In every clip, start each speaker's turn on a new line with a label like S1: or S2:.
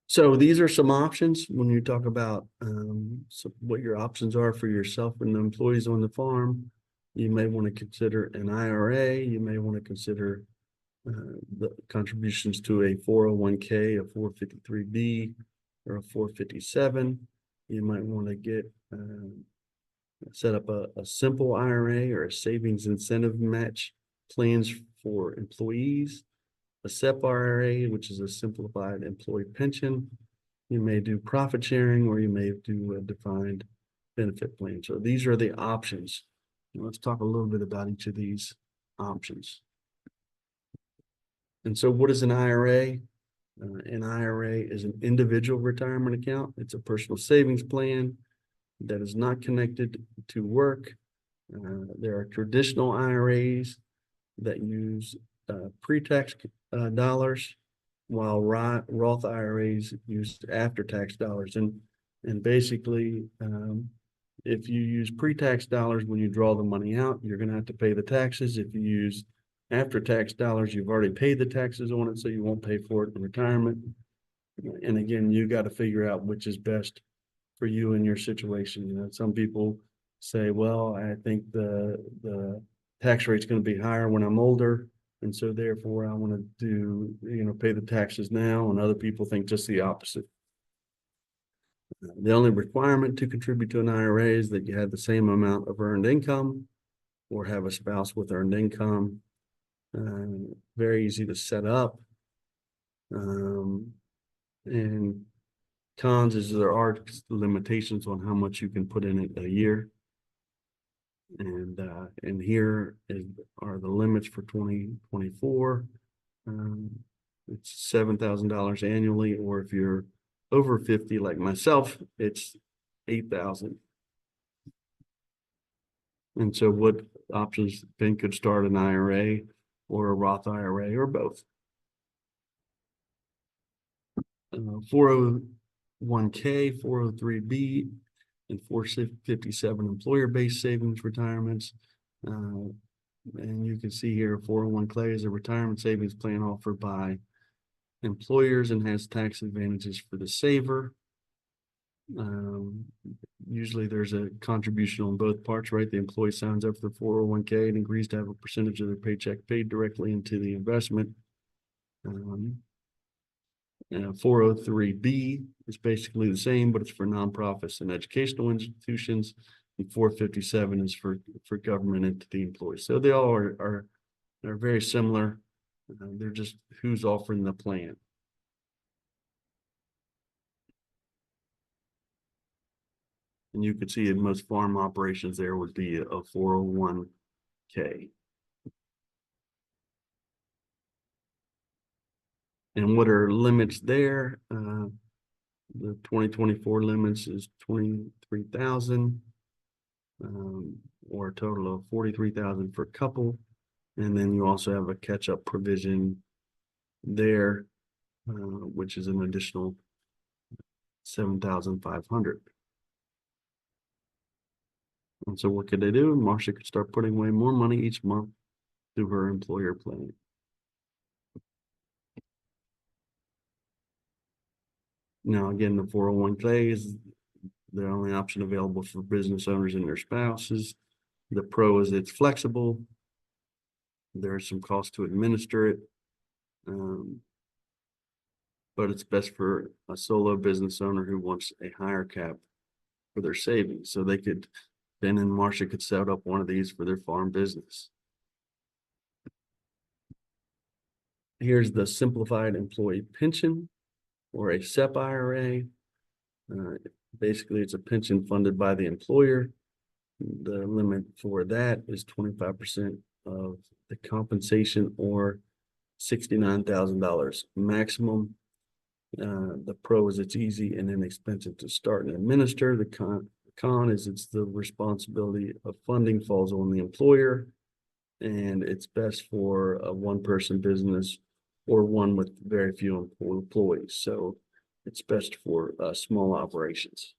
S1: So these are some options when you talk about what your options are for yourself and the employees on the farm. You may want to consider an IRA. You may want to consider the contributions to a 401k, a 453B, or a 457. You might want to get set up a simple IRA or a savings incentive match plans for employees, a SEP IRA, which is a simplified employee pension. You may do profit sharing, or you may do a defined benefit plan. So these are the options. Let's talk a little bit about each of these options. And so what is an IRA? An IRA is an individual retirement account. It's a personal savings plan that is not connected to work. There are traditional IRAs that use pre-tax dollars, while Roth IRAs use after-tax dollars. And basically, if you use pre-tax dollars when you draw the money out, you're going to have to pay the taxes. If you use after-tax dollars, you've already paid the taxes on it, so you won't pay for it in retirement. And again, you got to figure out which is best for you and your situation. You know, some people say, well, I think the tax rate's going to be higher when I'm older, and so therefore I want to do, pay the taxes now. And other people think just the opposite. The only requirement to contribute to an IRA is that you have the same amount of earned income or have a spouse with earned income. Very easy to set up. And cons is there are limitations on how much you can put in it a year. And here are the limits for 2024. It's $7,000 annually, or if you're over 50 like myself, it's 8,000. And so what options? Ben could start an IRA or a Roth IRA or both. 401k, 403b, and 457 employer-based savings retirements. And you can see here 401k is a retirement savings plan offered by employers and has tax advantages for the saver. Usually there's a contribution on both parts, right? The employee signs up for 401k and agrees to have a percentage of their paycheck paid directly into the investment. 403b is basically the same, but it's for nonprofits and educational institutions. And 457 is for government entity employees. So they all are very similar. They're just who's offering the plan. And you could see in most farm operations there would be a 401k. And what are limits there? The 2024 limits is 23,000, or a total of 43,000 for a couple. And then you also have a catch-up provision there, which is an additional 7,500. And so what could they do? Marcia could start putting away more money each month through her employer plan. Now, again, the 401k is the only option available for business owners and their spouses. The pro is it's flexible. There is some cost to administer it, but it's best for a solo business owner who wants a higher cap for their savings. So Ben and Marcia could set up one of these for their farm business. Here's the simplified employee pension, or a SEP IRA. Basically, it's a pension funded by the employer. The limit for that is 25% of the compensation, or $69,000 maximum. The pro is it's easy and inexpensive to start and administer. The con is it's the responsibility of funding falls on the employer, and it's best for a one-person business or one with very few employees. So it's best for small operations.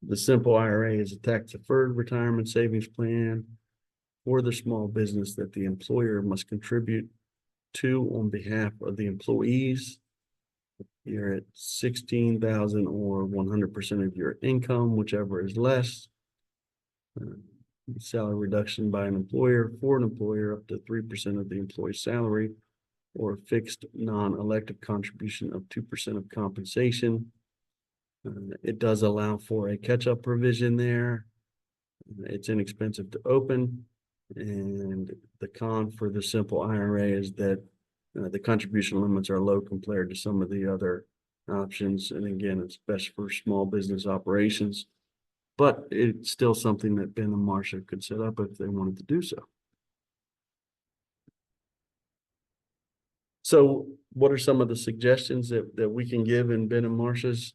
S1: The simple IRA is a tax-deferred retirement savings plan or the small business that the employer must contribute to on behalf of the employees. You're at 16,000 or 100% of your income, whichever is less. Salary reduction by an employer for an employer up to 3% of the employee's salary, or fixed non-elective contribution of 2% of compensation. It does allow for a catch-up provision there. It's inexpensive to open. And the con for the simple IRA is that the contribution limits are low compared to some of the other options. And again, it's best for small business operations, but it's still something that Ben and Marcia could set up if they wanted to do so. So what are some of the suggestions that we can give in Ben and Marcia's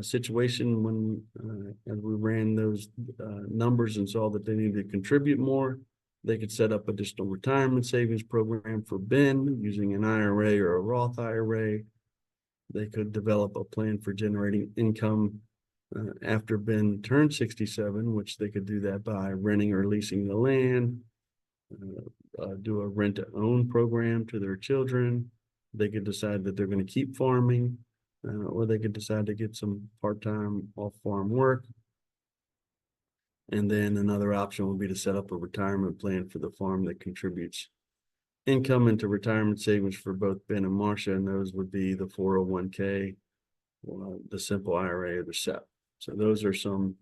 S1: situation when as we ran those numbers and saw that they needed to contribute more? They could set up additional retirement savings program for Ben using an IRA or a Roth IRA. They could develop a plan for generating income after Ben turned 67, which they could do that by renting or leasing the land, do a rent-to-own program to their children. They could decide that they're going to keep farming, or they could decide to get some part-time off-farm work. And then another option would be to set up a retirement plan for the farm that contributes income into retirement savings for both Ben and Marcia, and those would be the 401k, the simple IRA, or the SEP. So those are some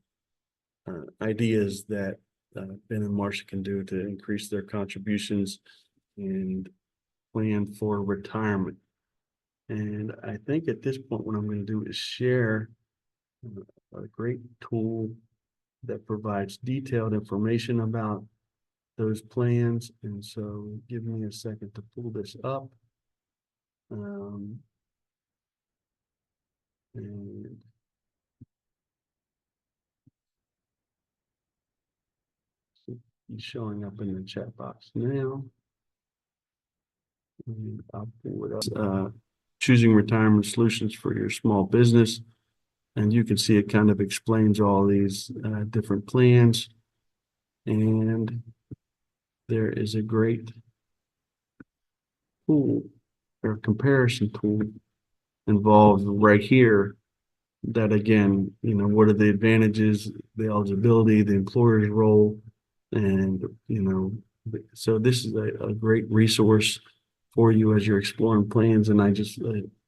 S1: ideas that Ben and Marcia can do to increase their contributions and plan for retirement. And I think at this point, what I'm going to do is share a great tool that provides detailed information about those plans. And so give me a second to pull this up. And it's showing up in the chat box now. And I'll pull it up. Choosing retirement solutions for your small business. And you can see it kind of explains all these different plans. And there is a great tool or comparison tool involved right here that, again, you know, what are the advantages, the eligibility, the employer's role, and, you know, so this is a great resource for you as you're exploring plans. And I just,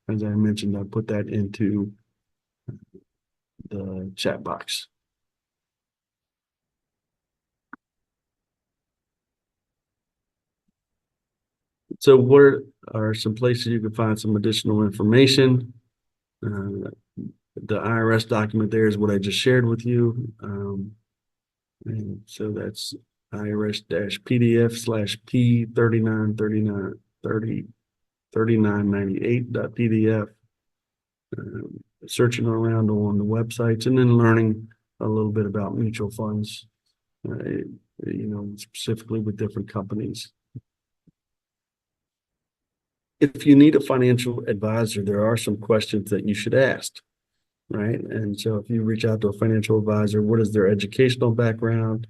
S1: as I mentioned, I put that into the chat box. So what are some places you can find some additional information? The IRS document there is what I just shared with you. And so that's IRS-PDF/P3939303998.pdf. Searching around on the websites and then learning a little bit about mutual funds, you know, specifically with different companies. If you need a financial advisor, there are some questions that you should ask, right? And so if you reach out to a financial advisor, what is their educational background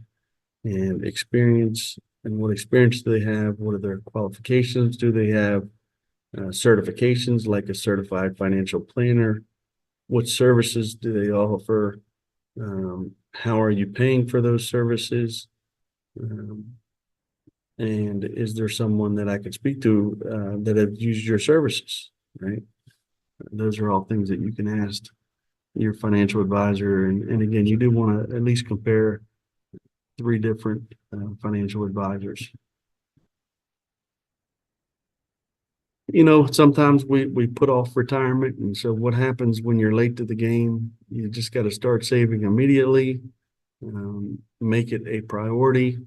S1: and experience, and what experience do they have? What are their qualifications? Do they have certifications like a certified financial planner? What services do they offer? How are you paying for those services? And is there someone that I could speak to that have used your services, right? Those are all things that you can ask your financial advisor. And again, you do want to at least compare 3 different financial advisors. You know, sometimes we put off retirement. And so what happens when you're late to the game? You just got to start saving immediately, make it a priority.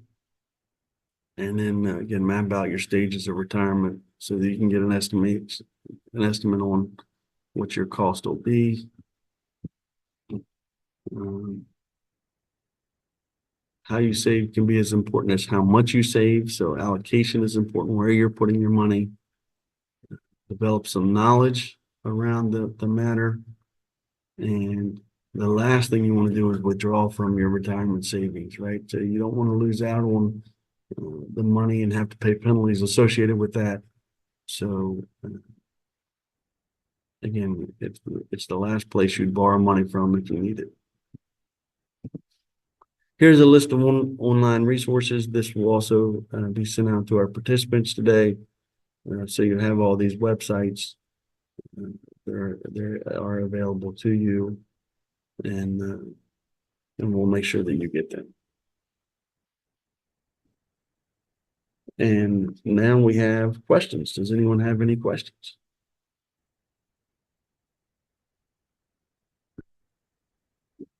S1: And then again, map out your stages of retirement so that you can get an estimate on what your cost will be. How you save can be as important as how much you save. So allocation is important, where you're putting your money. Develop some knowledge around the matter. And the last thing you want to do is withdraw from your retirement savings, right? So you don't want to lose out on the money and have to pay penalties associated with that. So again, it's the last place you'd borrow money from if you need it. Here's a list of online resources. This will also be sent out to our participants today. So you have all these websites. They are available to you, and we'll make sure that you get them. And now we have questions. Does anyone have any questions?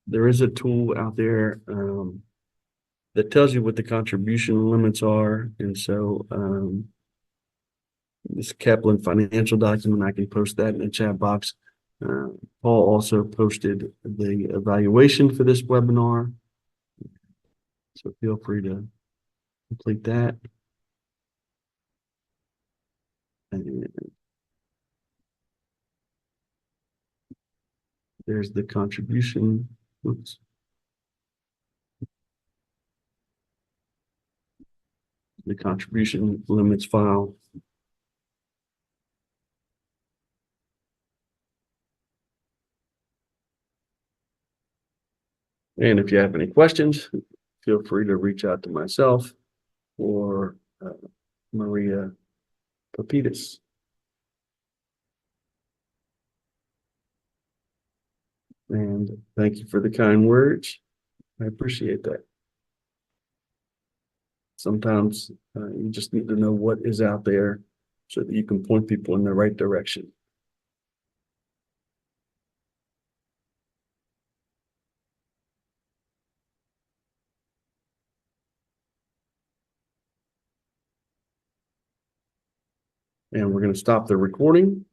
S1: There is a tool out there that tells you what the contribution limits are. And so this Kaplan financial document, I can post that in the chat box. Paul also posted the evaluation for this webinar. So feel free to complete that. And there's the contribution. Oops. The contribution limits file. And if you have any questions, feel free to reach out to myself or Maria Papitas. And thank you for the kind words. I appreciate that. Sometimes you just need to know what is out there so that you can point people in the right direction. And we're going to stop the recording.